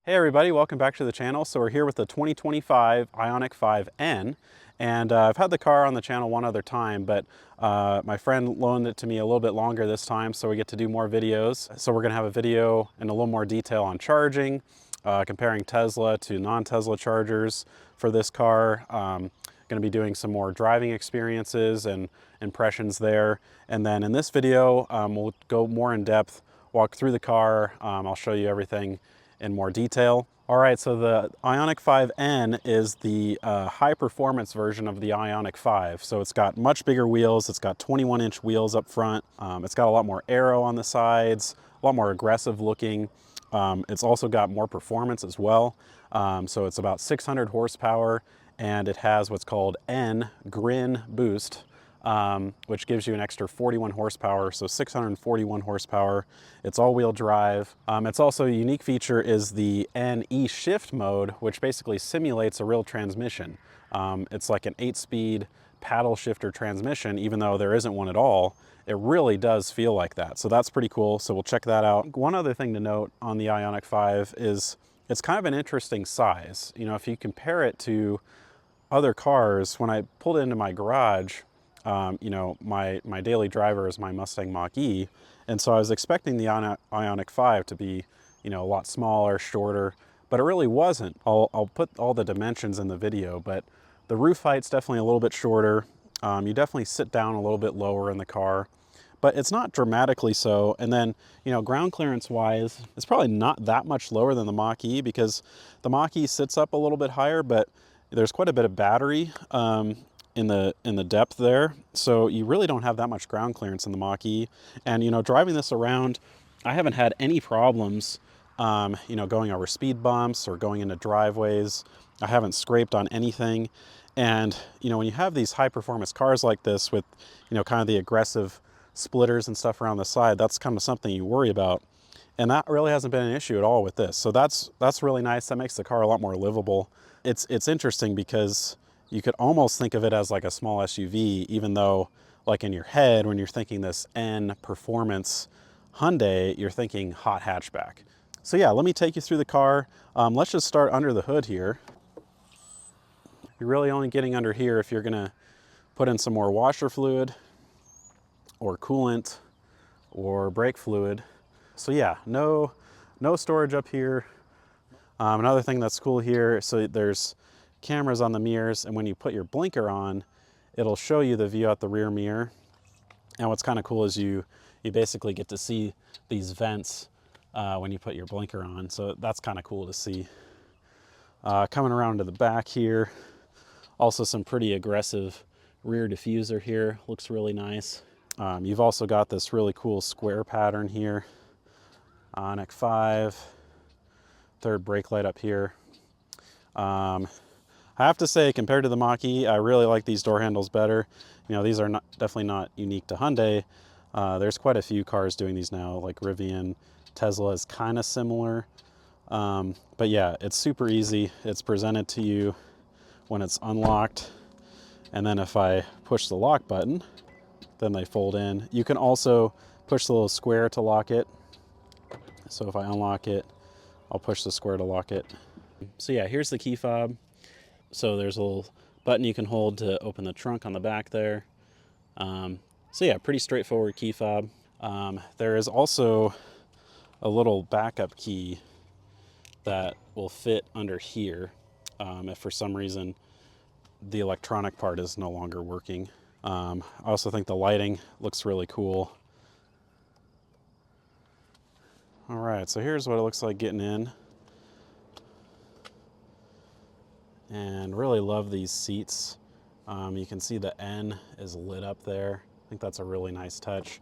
Hey everybody, welcome back to the channel. So we're here with the 2025 IONIQ 5N, and I've had the car on the channel one other time, but my friend loaned it to me a little bit longer this time, so we get to do more videos. So we're gonna have a video in a little more detail on charging, comparing Tesla to non-Tesla chargers for this car. Gonna be doing some more driving experiences and impressions there. And then in this video, we'll go more in depth, walk through the car. I'll show you everything in more detail. All right, so the IONIQ 5N is the high performance version of the IONIQ 5. So it's got much bigger wheels. It's got 21-inch wheels up front. It's got a lot more aero on the sides, a lot more aggressive looking. It's also got more performance as well. So it's about 600 horsepower, and it has what's called N Grin Boost, which gives you an extra 41 horsepower, so 641 horsepower. It's all-wheel drive. It's also a unique feature is the NE shift mode, which basically simulates a real transmission. It's like an 8-speed paddle shifter transmission, even though there isn't one at all. It really does feel like that, so that's pretty cool. So we'll check that out. One other thing to note on the IONIQ 5 is it's kind of an interesting size. You know, if you compare it to other cars, when I pulled it into my garage, you know, my daily driver is my Mustang Mach-E, and so I was expecting the IONIQ 5 to be, you know, a lot smaller, shorter, but it really wasn't. I'll put all the dimensions in the video, but the roof height's definitely a little bit shorter. You definitely sit down a little bit lower in the car, but it's not dramatically so. And then, you know, ground clearance wise, it's probably not that much lower than the Mach-E, because the Mach-E sits up a little bit higher, but there's quite a bit of battery in the depth there, so you really don't have that much ground clearance in the Mach-E. And you know, driving this around, I haven't had any problems, you know, going over speed bumps or going into driveways. I haven't scraped on anything. And you know, when you have these high performance cars like this with, you know, kind of the aggressive splitters and stuff around the side, that's kind of something you worry about. And that really hasn't been an issue at all with this. So that's really nice. That makes the car a lot more livable. It's interesting because you could almost think of it as like a small SUV, even though like in your head, when you're thinking this N performance Hyundai, you're thinking hot hatchback. So yeah, let me take you through the car. Let's just start under the hood here. You're really only getting under here if you're gonna put in some more washer fluid or coolant or brake fluid. So yeah, no storage up here. Another thing that's cool here, so there's cameras on the mirrors, and when you put your blinker on, it'll show you the view out the rear mirror. And what's kind of cool is you basically get to see these vents when you put your blinker on. So that's kind of cool to see. Coming around to the back here, also some pretty aggressive rear diffuser here. Looks really nice. You've also got this really cool square pattern here. IONIQ 5. Third brake light up here. I have to say, compared to the Mach-E, I really like these door handles better. You know, these are definitely not unique to Hyundai. There's quite a few cars doing these now, like Rivian. Tesla is kind of similar. But yeah, it's super easy. It's presented to you when it's unlocked. And then if I push the lock button, then they fold in. You can also push the little square to lock it. So if I unlock it, I'll push the square to lock it. So yeah, here's the key fob. So there's a little button you can hold to open the trunk on the back there. So yeah, pretty straightforward key fob. There is also a little backup key that will fit under here if for some reason the electronic part is no longer working. I also think the lighting looks really cool. All right, so here's what it looks like getting in. And really love these seats. You can see the N is lit up there. I think that's a really nice touch.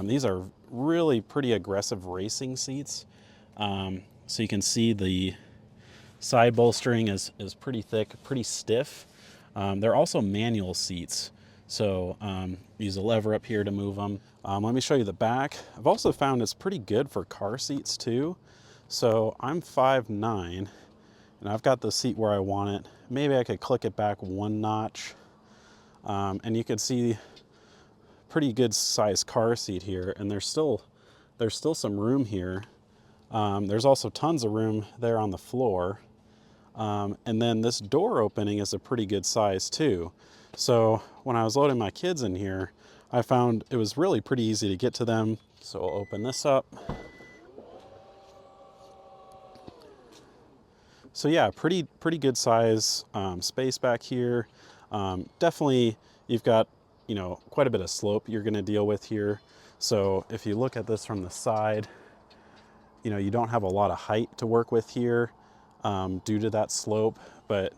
These are really pretty aggressive racing seats. So you can see the side bolstering is pretty thick, pretty stiff. They're also manual seats. So use a lever up here to move them. Let me show you the back. I've also found it's pretty good for car seats too. So I'm 5'9", and I've got the seat where I want it. Maybe I could click it back one notch. And you can see pretty good size car seat here, and there's still some room here There's also tons of room there on the floor. And then this door opening is a pretty good size too. So when I was loading my kids in here, I found it was really pretty easy to get to them. So I'll open this up. So yeah, pretty good size space back here. Definitely, you've got, you know, quite a bit of slope you're going to deal with here. So if you look at this from the side, you know, you don't have a lot of height to work with here due to that slope, but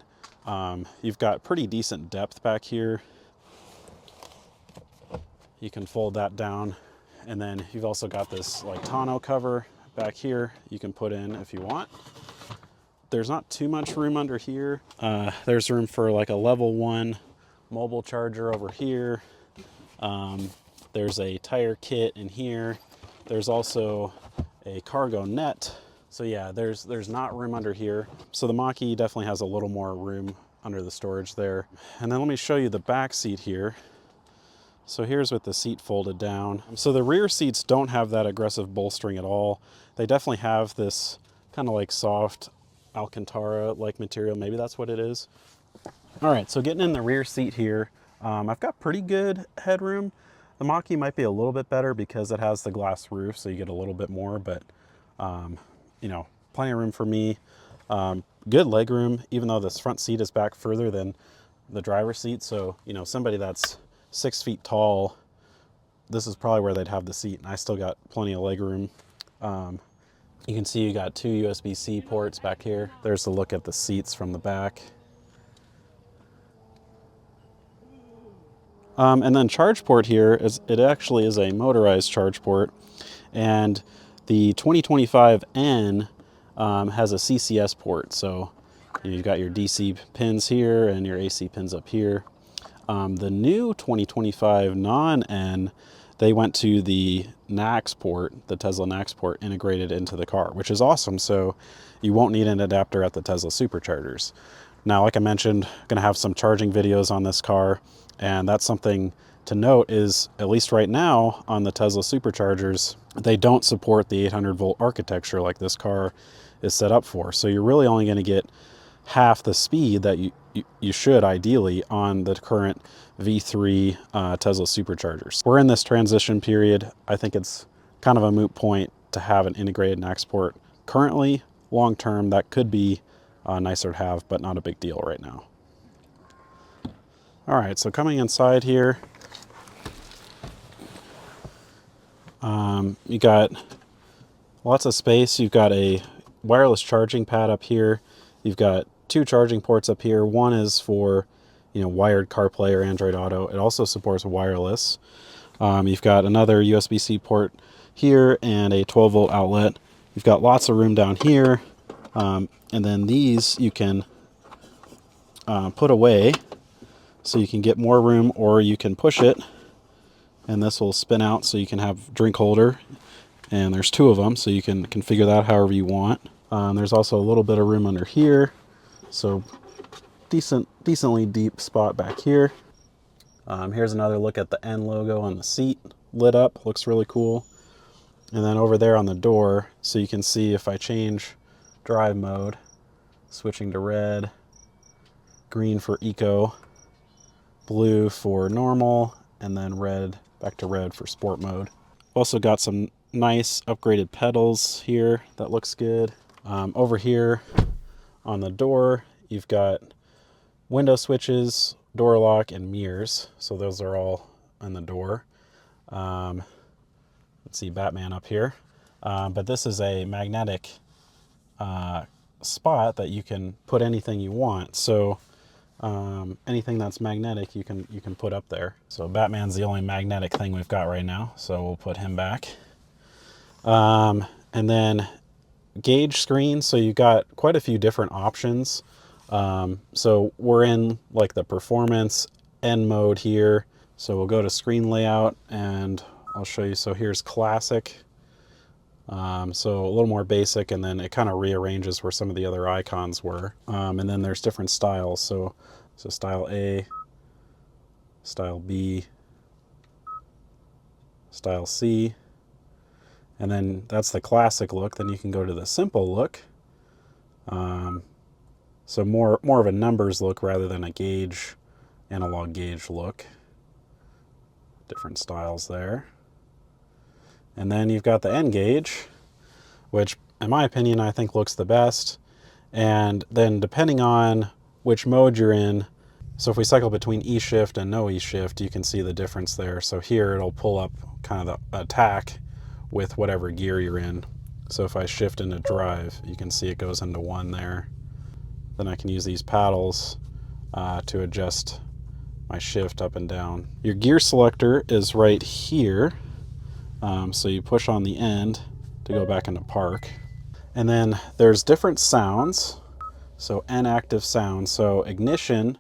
you've got pretty decent depth back here. You can fold that down, and then you've also got this like tonneau cover back here you can put in if you want. There's not too much room under here. There's room for like a level 1 mobile charger over here. There's a tire kit in here. There's also a cargo net. So yeah, there's not room under here. So the Mach-E definitely has a little more room under the storage there. And then let me show you the back seat here. So here's with the seat folded down. So the rear seats don't have that aggressive bolstering at all. They definitely have this kind of like soft Alcantara-like material. Maybe that's what it is. All right, so getting in the rear seat here, I've got pretty good headroom. The Mach-E might be a little bit better because it has the glass roof, so you get a little bit more, but you know, plenty of room for me. Good leg room, even though this front seat is back further than the driver's seat. So, you know, somebody that's 6 feet tall, this is probably where they'd have the seat, and I still got plenty of leg room. You can see you got 2 USB-C ports back here. There's a look at the seats from the back. And then Chargeport here, it actually is a motorized Chargeport, and the 2025N has a CCS port. So you've got your DC pins here and your AC pins up here. The new 2025 non-N, they went to the NAX port, the Tesla NAX port integrated into the car, which is awesome. So you won't need an adapter at the Tesla superchargers. Now, like I mentioned, I'm gonna have some charging videos on this car, and that's something to note is, at least right now on the Tesla superchargers, they don't support the 800 volt architecture like this car is set up for. So you're really only gonna get half the speed that you should ideally on the current V3 Tesla superchargers. We're in this transition period. I think it's kind of a moot point to have an integrated NAX port currently. Long term, that could be nicer to have, but not a big deal right now. All right, so coming inside here, you got lots of space. You've got a wireless charging pad up here. You've got 2 charging ports up here. One is for, you know, wired CarPlay or Android Auto. It also supports wireless. You've got another USB-C port here and a 12 volt outlet. You've got lots of room down here. And then these you can put away, so you can get more room, or you can push it and this will spin out so you can have drink holder. And there's 2 of them, so you can configure that however you want. There's also a little bit of room under here, so decently deep spot back here. Here's another look at the N logo on the seat, lit up, looks really cool. And then over there on the door, so you can see if I change drive mode, switching to red, green for eco, blue for normal, and then red, back to red for sport mode. Also got some nice upgraded pedals here, that looks good. Over here on the door, you've got window switches, door lock, and mirrors. So those are all on the door. Let's see Batman up here. But this is a magnetic spot that you can put anything you want. So anything that's magnetic, you can put up there. So Batman's the only magnetic thing we've got right now, so we'll put him back. And then gauge screen, so you've got quite a few different options. So we're in like the performance N mode here. So we'll go to screen layout and I'll show you. So here's classic. So a little more basic, and then it kind of rearranges where some of the other icons were. And then there's different styles. So style A, style B, style C, And then that's the classic look. Then you can go to the simple look. So more of a numbers look rather than a gauge, analog gauge look. Different styles there. And then you've got the N gauge, which in my opinion, I think looks the best. And then depending on which mode you're in, so if we cycle between E shift and no E shift, you can see the difference there. So here it'll pull up kind of the attack with whatever gear you're in. So if I shift into drive, you can see it goes into 1 there. Then I can use these paddles to adjust my shift up and down. Your gear selector is right here. So you push on the end to go back into park. And then there's different sounds. So N active sound. So ignition,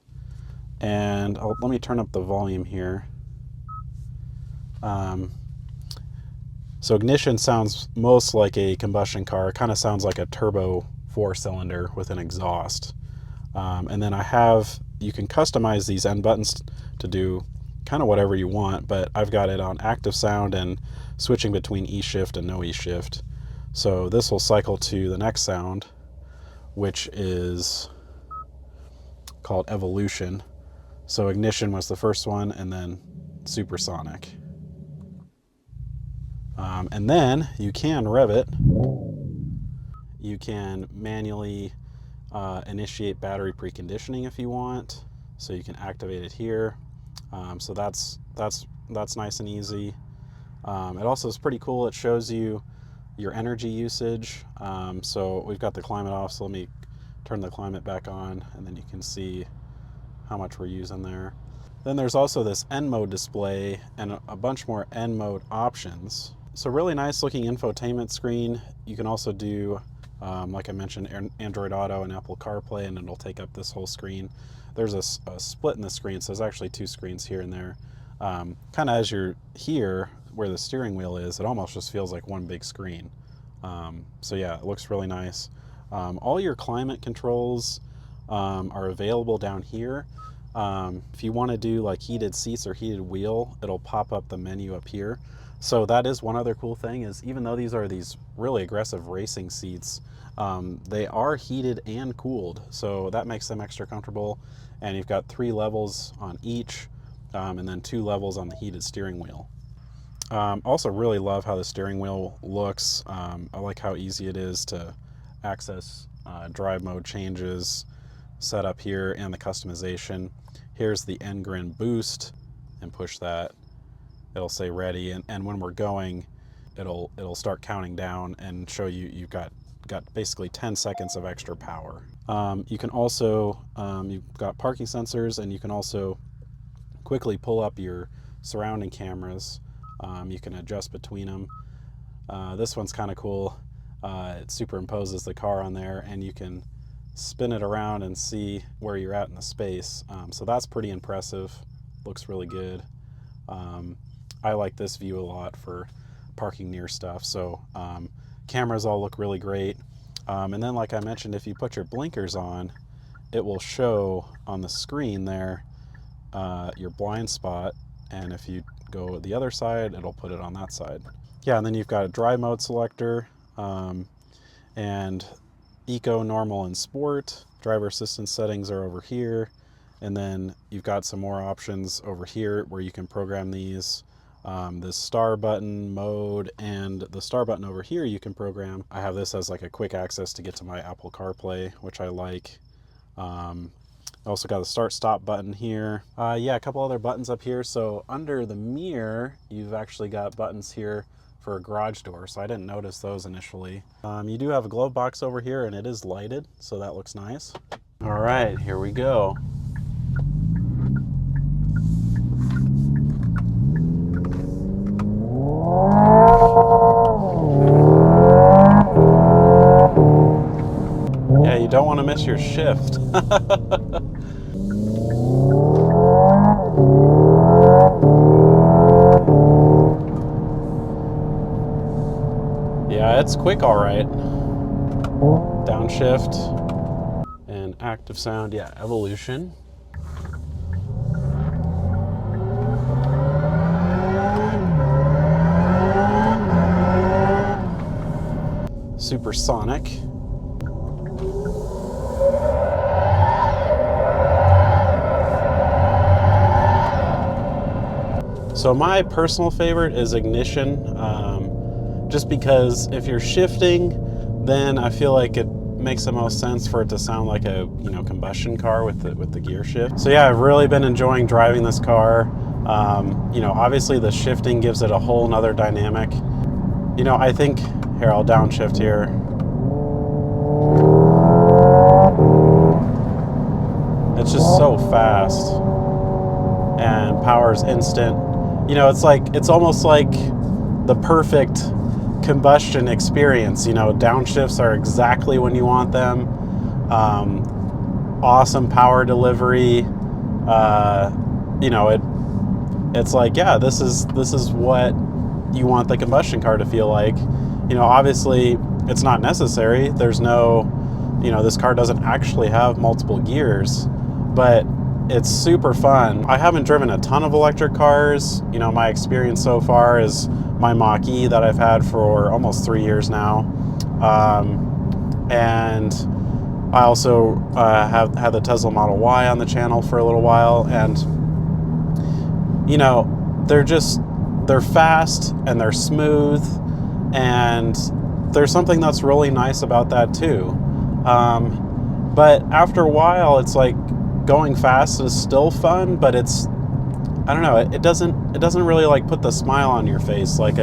and let me turn up the volume here. So ignition sounds most like a combustion car. It kind of sounds like a turbo 4-cylinder with an exhaust. And then you can customize these N buttons to do kind of whatever you want, but I've got it on active sound and switching between E shift and no E shift. So this will cycle to the next sound, which is called evolution. So ignition was the first one, and then supersonic. And then you can rev it. You can manually initiate battery preconditioning if you want. So you can activate it here. So that's nice and easy. It also is pretty cool. It shows you your energy usage. So we've got the climate off. So let me turn the climate back on, and then you can see how much we're using there. Then there's also this N mode display and a bunch more N mode options. So really nice looking infotainment screen. You can also do, like I mentioned, Android Auto and Apple CarPlay, and it'll take up this whole screen. There's a split in the screen, so there's actually 2 screens here and there. Kind of as you're here, where the steering wheel is, it almost just feels like one big screen. So yeah, it looks really nice. All your climate controls are available down here. If you want to do like heated seats or heated wheel, it'll pop up the menu up here. So that is one other cool thing, is even though these are these really aggressive racing seats, they are heated and cooled. So that makes them extra comfortable. And you've got 3 levels on each, and then 2 levels on the heated steering wheel. Also really love how the steering wheel looks. I like how easy it is to access drive mode changes, set up here, and the customization. Here's the N-Grin boost, and push that. It'll say ready, and when we're going, it'll start counting down and show you've got basically 10 seconds of extra power. You can also, you've got parking sensors, and you can also quickly pull up your surrounding cameras. You can adjust between them. This one's kind of cool. It superimposes the car on there, and you can spin it around and see where you're at in the space. So that's pretty impressive. Looks really good. I like this view a lot for parking near stuff. So cameras all look really great. And then, like I mentioned, if you put your blinkers on, it will show on the screen there your blind spot. And if you go the other side, it'll put it on that side. Yeah, and then you've got a drive mode selector, and eco, normal, and sport. Driver assistance settings are over here. And then you've got some more options over here where you can program these. This star button mode, and the star button over here you can program. I have this as like a quick access to get to my Apple CarPlay, which I like. I also got the start stop button here. Yeah, a couple other buttons up here. So under the mirror, you've actually got buttons here for a garage door. So I didn't notice those initially. You do have a glove box over here, and it is lighted, so that looks nice. All right, here we go. Yeah, you don't want to miss your shift. Yeah, it's quick, all right. Downshift and active sound, yeah, evolution. supersonic. So my personal favorite is ignition, just because if you're shifting, then I feel like it makes the most sense for it to sound like a combustion car with the gear shift. So yeah, I've really been enjoying driving this car. Obviously the shifting gives it a whole nother dynamic. I think, here, I'll downshift here. It's just so fast and power's instant. It's almost like the perfect combustion experience. Downshifts are exactly when you want them. Awesome power delivery. It's like, yeah, this is what you want the combustion car to feel like. Obviously it's not necessary. There's no, this car doesn't actually have multiple gears, but it's super fun. I haven't driven a ton of electric cars. My experience so far is my Mach-E that I've had for almost 3 years now. And I also have had the Tesla Model Y on the channel for a little while. And, they're fast and they're smooth. And there's something that's really nice about that too. But after a while, it's like, going fast is still fun, but it's, I don't know, it doesn't really like put the smile on your face like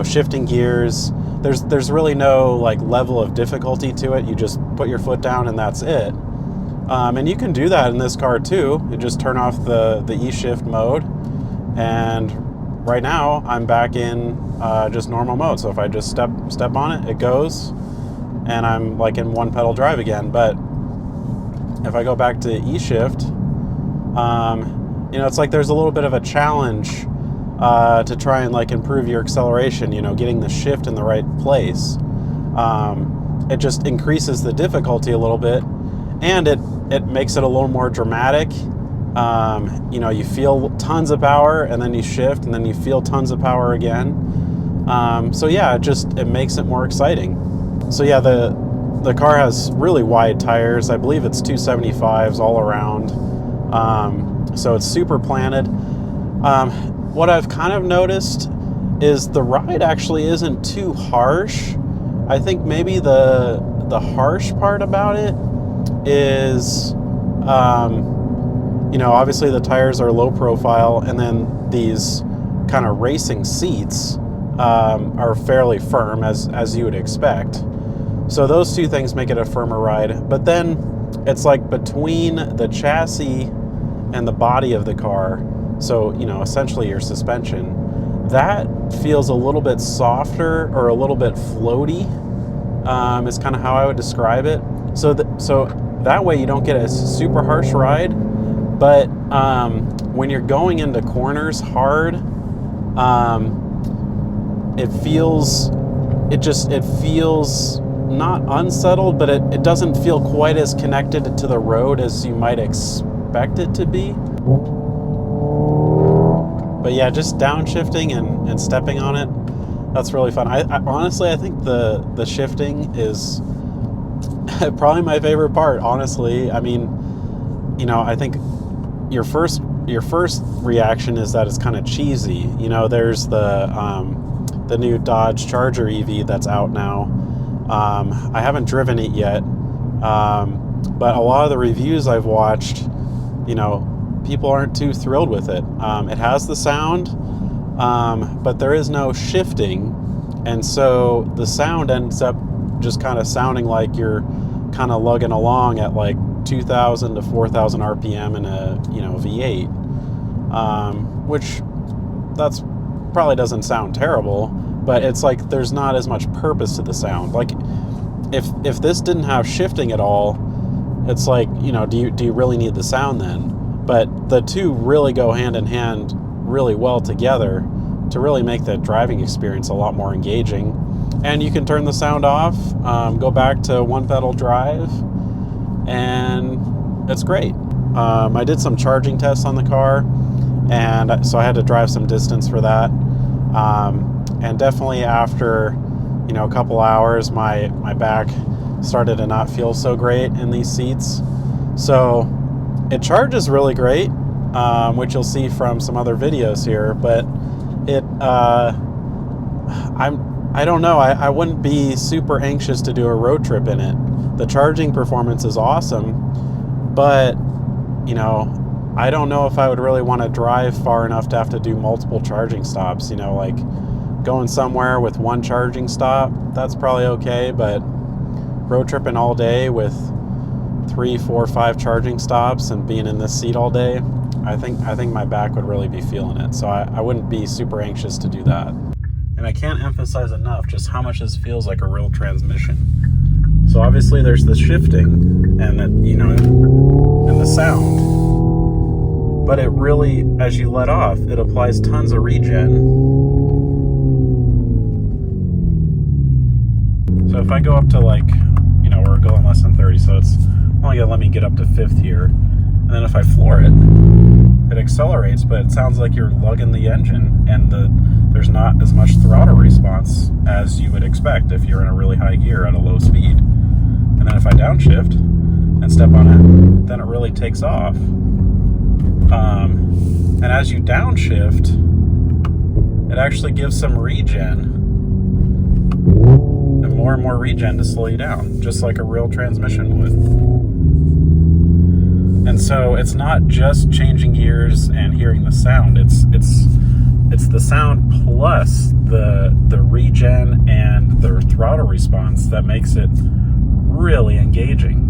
shifting gears. There's really no like level of difficulty to it. You just put your foot down and that's it. And you can do that in this car too. You just turn off the E-shift mode, and right now I'm back in just normal mode. So if I just step on it, it goes, and I'm like in one pedal drive again. But if I go back to E-shift, it's like there's a little bit of a challenge to try and like improve your acceleration, getting the shift in the right place. It just increases the difficulty a little bit, and it makes it a little more dramatic. You feel tons of power, and then you shift, and then you feel tons of power again. So yeah, it makes it more exciting. So yeah, the car has really wide tires. I believe it's 275s all around. So it's super planted. What I've kind of noticed is the ride actually isn't too harsh. I think maybe the harsh part about it is, obviously the tires are low profile, and then these kind of racing seats are fairly firm, as you would expect. So those two things make it a firmer ride. But then it's like between the chassis and the body of the car, so essentially your suspension, that feels a little bit softer or a little bit floaty, is kind of how I would describe it. So that way you don't get a super harsh ride, but when you're going into corners hard, it feels not unsettled, but it doesn't feel quite as connected to the road as you might expect it to be. But yeah, just downshifting and stepping on it, that's really fun. I honestly, I think the shifting is probably my favorite part, honestly. I mean, I think your first reaction is that it's kind of cheesy. There's the new Dodge Charger EV that's out now. I haven't driven it yet, but a lot of the reviews I've watched, people aren't too thrilled with it. It has the sound, but there is no shifting, and so the sound ends up just kind of sounding like you're kind of lugging along at like 2,000 to 4,000 RPM in a V8, which that's probably doesn't sound terrible, but it's like there's not as much purpose to the sound. Like if this didn't have shifting at all, it's like, do you really need the sound then? But the two really go hand in hand really well together to really make the driving experience a lot more engaging. And you can turn the sound off, go back to one pedal drive, and it's great. I did some charging tests on the car, and so I had to drive some distance for that. And definitely after, you know, a couple hours, my back started to not feel so great in these seats. So it charges really great, which you'll see from some other videos here, but it, I don't know, I wouldn't be super anxious to do a road trip in it. The charging performance is awesome, but, you know, I don't know if I would really want to drive far enough to have to do multiple charging stops. You know, like going somewhere with one charging stop, that's probably okay, but road tripping all day with 3, 4, 5 charging stops and being in this seat all day, I think my back would really be feeling it. So I wouldn't be super anxious to do that. And I can't emphasize enough just how much this feels like a real transmission. So obviously there's the shifting and that, you know, and the sound, but it really, as you let off, it applies tons of regen. So if I go up to, like, you know, we're going less than 30, so it's only gonna let me get up to 5th here. And then if I floor it, it accelerates, but it sounds like you're lugging the engine, and there's not as much throttle response as you would expect if you're in a really high gear at a low speed. And then if I downshift and step on it, then it really takes off. And as you downshift, it actually gives some regen, and more regen to slow you down, just like a real transmission would. And so it's not just changing gears and hearing the sound, it's the sound plus the regen and the throttle response that makes it really engaging.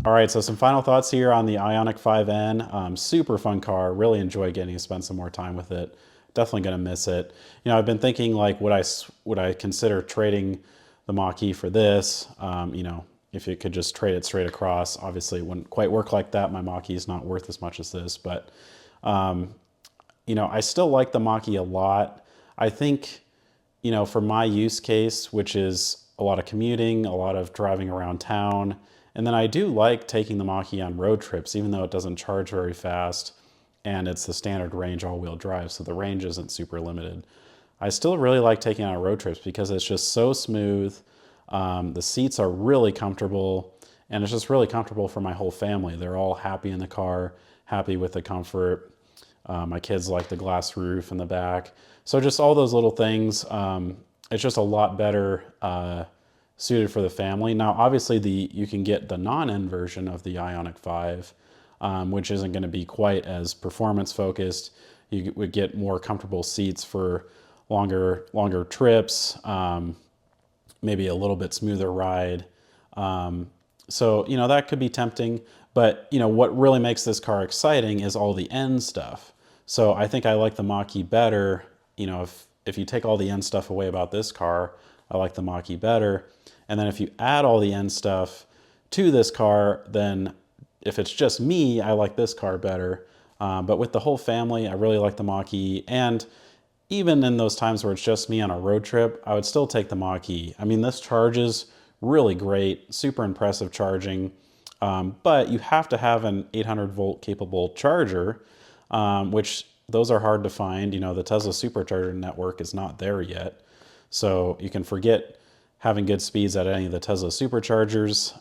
All right, so some final thoughts here on the IONIQ 5N. Super fun car, really enjoy getting to spend some more time with it. Definitely gonna miss it. You know, I've been thinking, like, would I consider trading the Mach-E for this? You know, if you could just trade it straight across. Obviously it wouldn't quite work like that. My Mach-E is not worth as much as this, but you know, I still like the Mach-E a lot. I think, you know, for my use case, which is a lot of commuting, a lot of driving around town, and then I do like taking the Mach-E on road trips, even though it doesn't charge very fast and it's the standard range all-wheel drive, so the range isn't super limited. I still really like taking it on road trips because it's just so smooth. The seats are really comfortable, and it's just really comfortable for my whole family. They're all happy in the car, happy with the comfort. My kids like the glass roof in the back. So just all those little things. It's just a lot better suited for the family. Now, obviously, you can get the non-N version of the IONIQ 5, which isn't going to be quite as performance focused. You would get more comfortable seats for longer trips, maybe a little bit smoother ride. So, you know, that could be tempting, but, you know, what really makes this car exciting is all the N stuff. So I think I like the Mach-E better. You know, if you take all the N stuff away about this car, I like the Mach-E better. And then if you add all the N stuff to this car, then if it's just me, I like this car better. But with the whole family, I really like the Mach-E. And even in those times where it's just me on a road trip, I would still take the Mach-E. I mean, this charges really great, super impressive charging, but you have to have an 800 volt capable charger, which those are hard to find. You know, the Tesla supercharger network is not there yet. So you can forget having good speeds at any of the Tesla superchargers.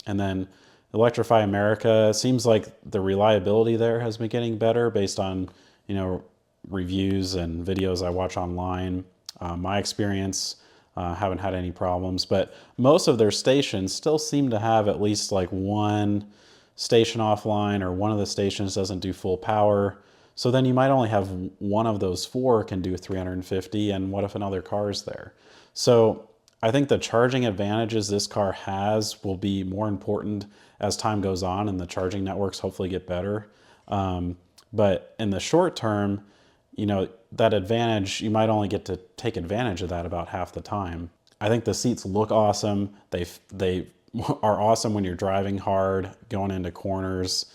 And then Electrify America, seems like the reliability there has been getting better based on, you know, reviews and videos I watch online. My experience, haven't had any problems, but most of their stations still seem to have at least like one station offline, or one of the stations doesn't do full power. So then you might only have one of those 4 can do 350, and what if another car is there? So I think the charging advantages this car has will be more important as time goes on and the charging networks hopefully get better. But in the short term, you know, that advantage, you might only get to take advantage of that about half the time. I think the seats look awesome. They are awesome when you're driving hard, going into corners,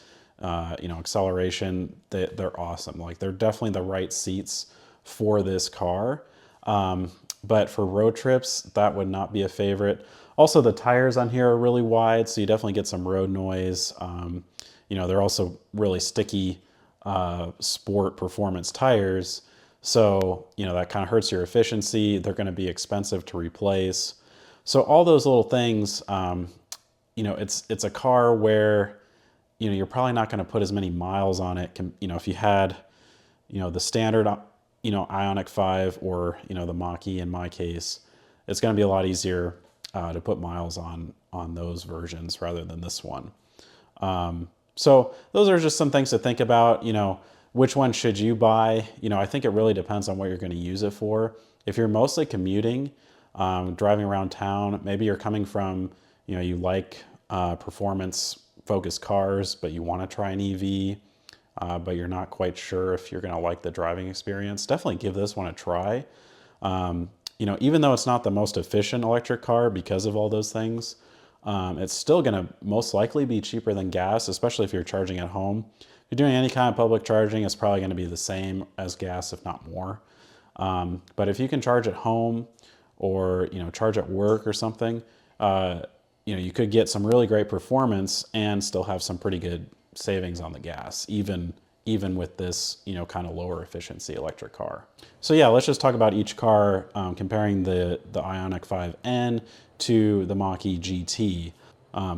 you know, acceleration. They're awesome. Like, they're definitely the right seats for this car. But for road trips, that would not be a favorite. Also, the tires on here are really wide, so you definitely get some road noise. You know, they're also really sticky sport performance tires. So, you know, that kind of hurts your efficiency. They're going to be expensive to replace. So all those little things, you know, it's a car where, you know, you're probably not going to put as many miles on it. You know, if you had, you know, the standard, you know, IONIQ 5 or, you know, the Mach-E in my case, it's going to be a lot easier to put miles on those versions rather than this one. So those are just some things to think about. You know, which one should you buy? You know, I think it really depends on what you're going to use it for. If you're mostly commuting, driving around town, maybe you're coming from, you know, you like performance focused cars, but you want to try an EV, but you're not quite sure if you're going to like the driving experience, definitely give this one a try. You know, even though it's not the most efficient electric car because of all those things, it's still going to most likely be cheaper than gas, especially if you're charging at home. If you're doing any kind of public charging, it's probably going to be the same as gas, if not more. But if you can charge at home or, you know, charge at work or something, you know, you could get some really great performance and still have some pretty good savings on the gas, even with this, you know, kind of lower efficiency electric car. So yeah, let's just talk about each car, comparing the IONIQ 5N to the Mach-E GT.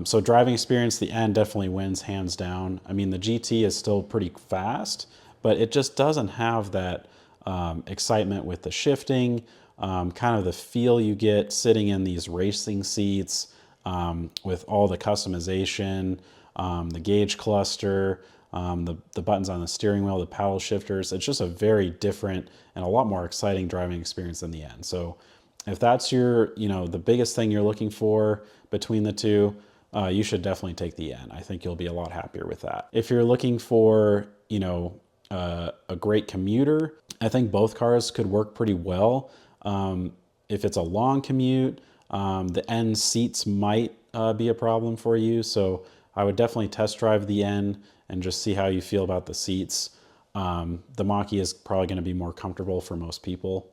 So driving experience, the N definitely wins hands down. I mean, the GT is still pretty fast, but it just doesn't have that excitement with the shifting, kind of the feel you get sitting in these racing seats, with all the customization, the gauge cluster, the buttons on the steering wheel, the paddle shifters. It's just a very different and a lot more exciting driving experience than the N. So if that's your, you know, the biggest thing you're looking for between the two, you should definitely take the N. I think you'll be a lot happier with that. If you're looking for, you know, a great commuter, I think both cars could work pretty well. If it's a long commute, the N seats might be a problem for you. So I would definitely test drive the N and just see how you feel about the seats. The Mach-E is probably going to be more comfortable for most people.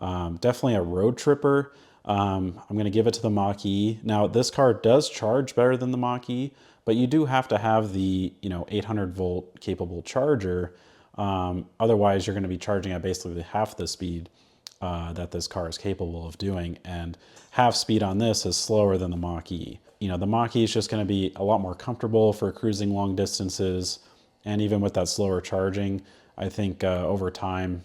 Definitely a road tripper. I'm going to give it to the Mach-E. Now this car does charge better than the Mach-E, but you do have to have the, you know, 800 volt capable charger. Otherwise you're going to be charging at basically half the speed that this car is capable of doing, and half speed on this is slower than the Mach-E. You know, the Mach-E is just going to be a lot more comfortable for cruising long distances, and even with that slower charging, I think over time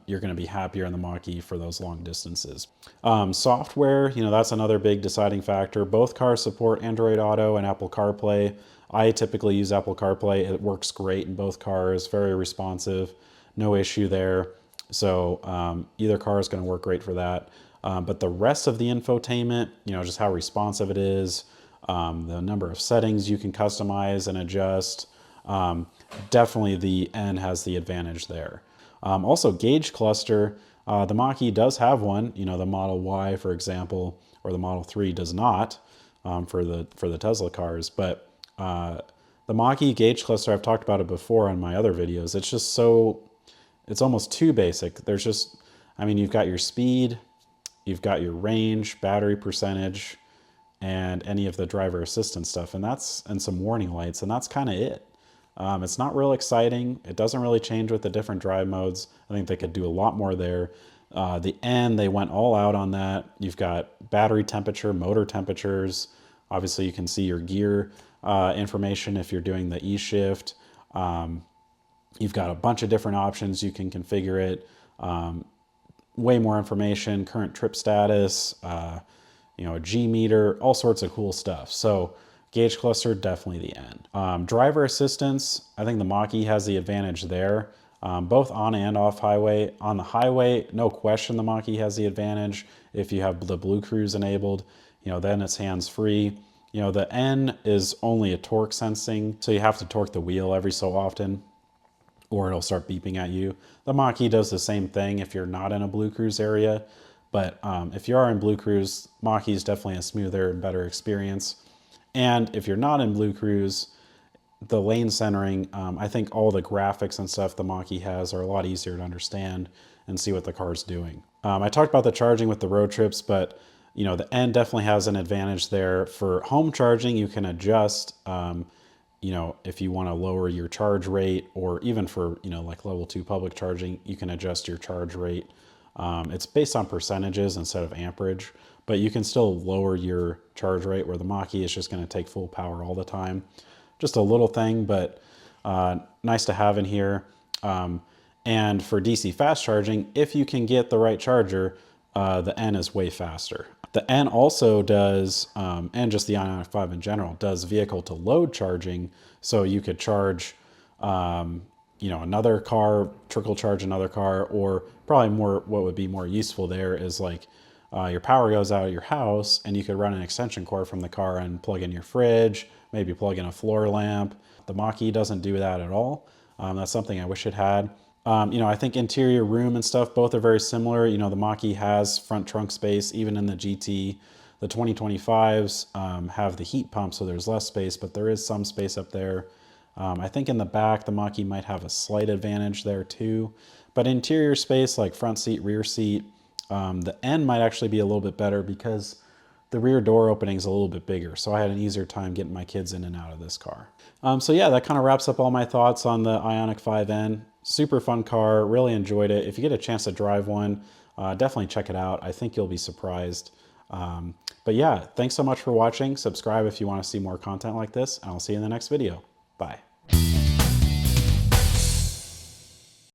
you're going to be happier in the Mach-E for those long distances. Software, you know, that's another big deciding factor. Both cars support Android Auto and Apple CarPlay. I typically use Apple CarPlay. It works great in both cars, very responsive, no issue there. So either car is going to work great for that. But the rest of the infotainment, you know, just how responsive it is, the number of settings you can customize and adjust, definitely the N has the advantage there. Also gauge cluster, the Mach-E does have one, you know, the Model Y, for example, or the Model 3 does not, for the Tesla cars. But the Mach-E gauge cluster, I've talked about it before on my other videos. It's just so, it's almost too basic. There's just, I mean, you've got your speed, you've got your range, battery percentage, and any of the driver assistance stuff, and some warning lights, and that's kind of it. It's not real exciting. It doesn't really change with the different drive modes. I think they could do a lot more there. The N, they went all out on that. You've got battery temperature, motor temperatures. Obviously, you can see your gear information if you're doing the E-shift. You've got a bunch of different options. You can configure it. Way more information, current trip status, you know, a G meter, all sorts of cool stuff. So gauge cluster, definitely the N. Driver assistance, I think the Mach-E has the advantage there, both on and off highway. On the highway, no question the Mach-E has the advantage. If you have the Blue Cruise enabled, you know, then it's hands-free. You know, the N is only a torque sensing, so you have to torque the wheel every so often, or it'll start beeping at you. The Mach-E does the same thing if you're not in a Blue Cruise area, but if you are in Blue Cruise, Mach-E is definitely a smoother and better experience. And if you're not in Blue Cruise, the lane centering, I think all the graphics and stuff the Mach-E has are a lot easier to understand and see what the car's doing. I talked about the charging with the road trips, but you know, the N definitely has an advantage there. For home charging, you can adjust you know, if you want to lower your charge rate, or even for, you know, like level 2 public charging, you can adjust your charge rate. It's based on percentages instead of amperage, but you can still lower your charge rate, where the Mach-E is just going to take full power all the time. Just a little thing, but nice to have in here. And for DC fast charging, if you can get the right charger, the N is way faster. The N also does, and just the IONIQ 5 in general, does vehicle to load charging. So you could charge, you know, another car, trickle charge another car, or probably more, what would be more useful there is like your power goes out at your house and you could run an extension cord from the car and plug in your fridge, maybe plug in a floor lamp. The Mach-E doesn't do that at all. That's something I wish it had. You know, I think interior room and stuff, both are very similar. You know, the Mach-E has front trunk space, even in the GT. The 2025s have the heat pump, so there's less space, but there is some space up there. I think in the back, the Mach-E might have a slight advantage there too. But interior space, like front seat, rear seat, the N might actually be a little bit better because the rear door opening is a little bit bigger. So I had an easier time getting my kids in and out of this car. So yeah, that kind of wraps up all my thoughts on the IONIQ 5N. Super fun car, really enjoyed it. If you get a chance to drive one, definitely check it out. I think you'll be surprised. But yeah, thanks so much for watching. Subscribe if you want to see more content like this, and I'll see you in the next video. Bye.